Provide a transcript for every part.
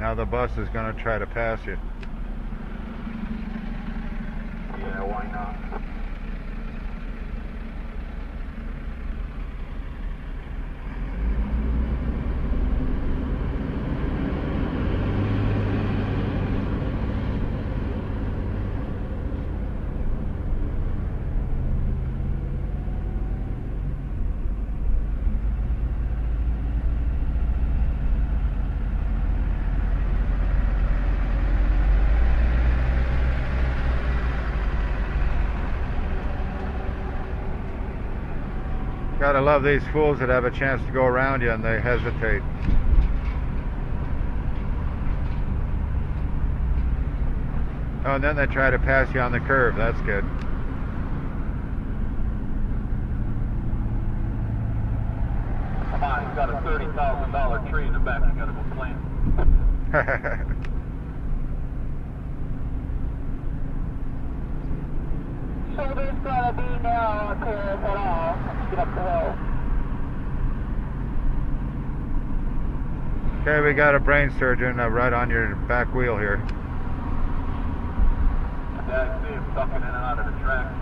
Now the bus is going to try to pass you. Yeah, why not? Gotta love these fools that have a chance to go around you and they hesitate. Oh, and then they try to pass you on the curve. That's good. Come on, he's got a $30,000 tree in the back. You gotta go plant. Shoulder's gonna be narrow up here if at all. Let's get up the hill. Okay, we got a brain surgeon right on your back wheel here. Yeah, I see him ducking in and out of the track.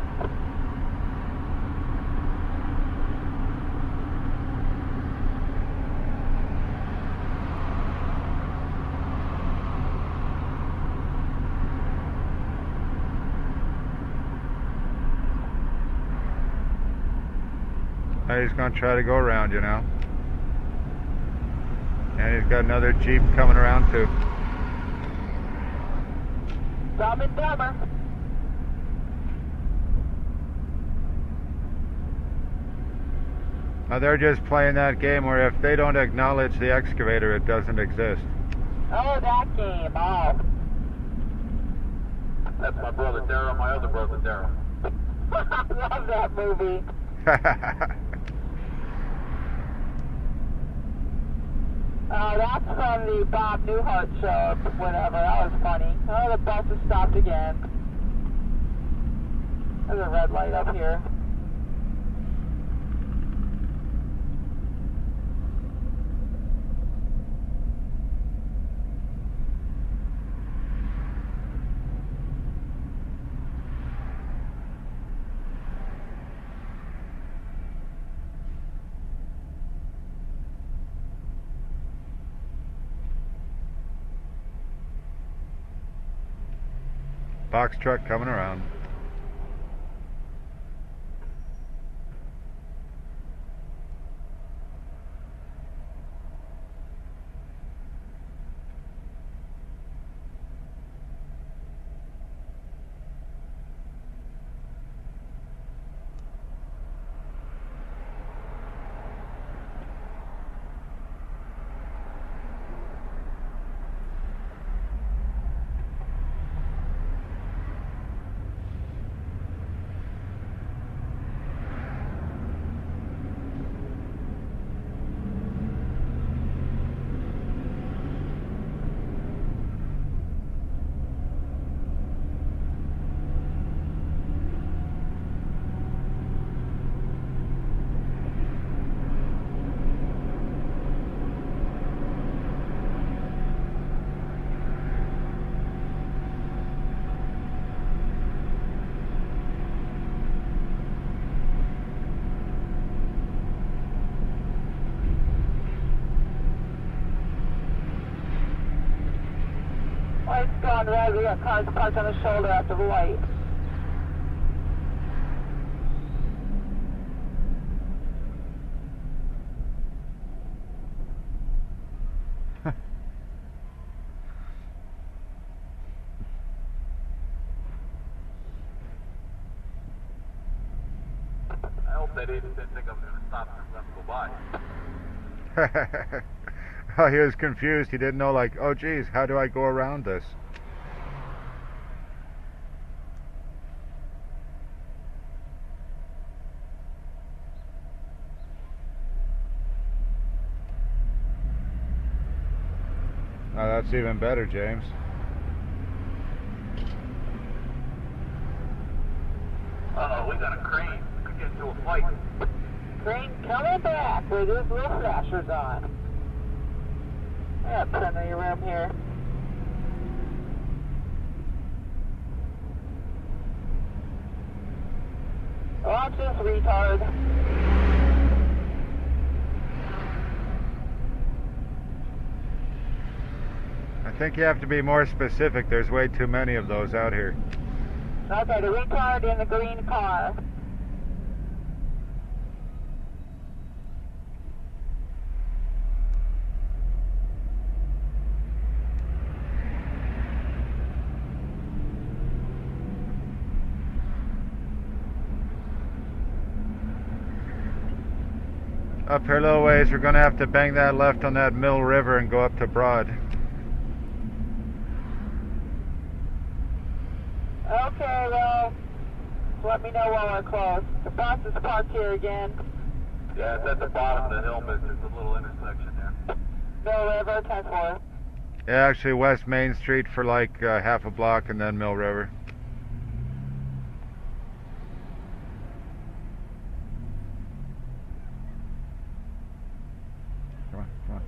He's going to try to go around you now. And he's got another Jeep coming around too. Dumb and dumber. Now they're just playing that game where if they don't acknowledge the excavator, it doesn't exist. Oh, that game. Oh. That's my brother Daryl, my other brother Daryl. I love that movie. Oh, that's from the Bob Newhart show, whatever. That was funny. Oh, the bus has stopped again. There's a red light up here. Box truck coming around. Light's gone red. We got cars parked on the shoulder after the light. I hope that idiot didn't think I was going to stop and let him go by. Oh, he was confused. He didn't know, like, oh geez, how do I go around this? Oh, that's even better, James. Uh-oh, we got a crane. We could get into a fight. Crane coming back with his little flashers on. I got plenty of room here. Watch this retard. I think you have to be more specific. There's way too many of those out here. Okay, the retard in the green car. Up here a little ways, we're going to have to bang that left on that Mill River and go up to Broad. Okay, well, let me know when we're close. The bus is parked here again. Yeah, it's at the bottom of the hill, but there's a little intersection there. Mill River, 10-4. Yeah, actually West Main Street for like half a block and then Mill River. Come on, come on.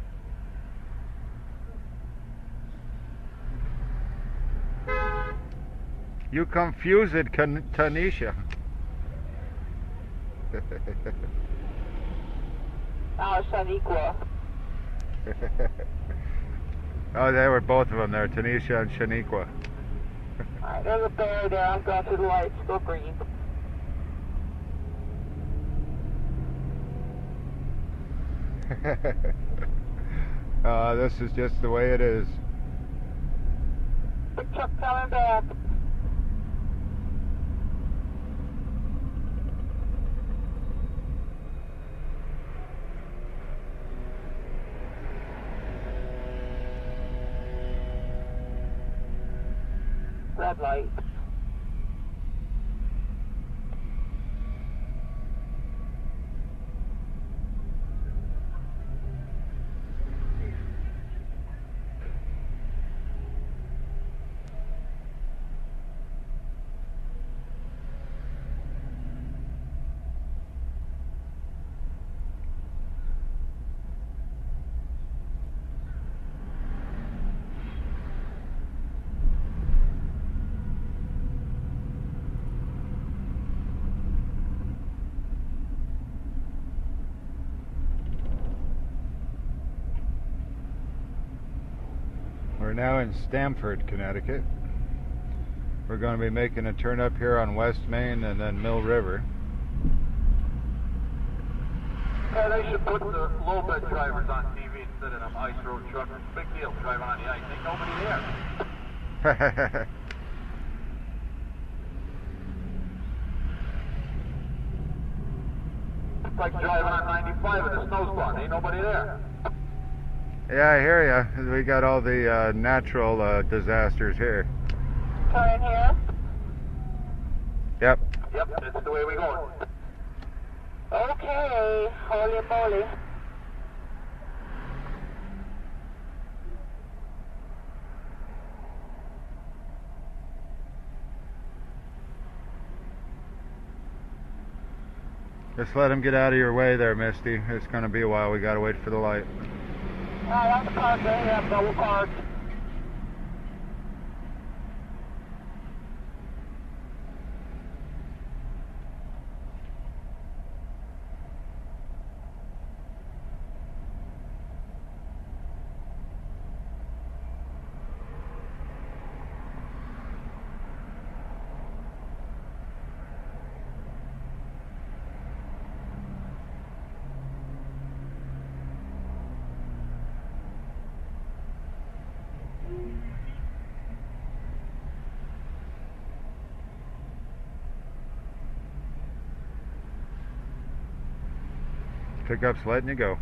You confused, Tanisha. Oh, Shaniqua. Oh, they were both of them there, Tanisha and Shaniqua. Alright, there's a bear there. I'm going through the lights. Go green. This is just the way it is. Big truck coming back. Red light. We're now in Stamford, Connecticut. We're going to be making a turn up here on West Main and then Mill River. Yeah, they should put the low-bed drivers on TV instead of them ice road truckers. Big deal, driving on the ice. Ain't nobody there. It's like driving on 95 in a snowstorm. Ain't nobody there. Yeah, I hear ya. We got all the natural disasters here. Turn here. Yep. Yep, that's the way we go. Okay, holy moly. Just let him get out of your way there, Misty. It's going to be a while. We got to wait for the light. Alright, I'm parked there. Yeah, double parked. Pickup's letting you go.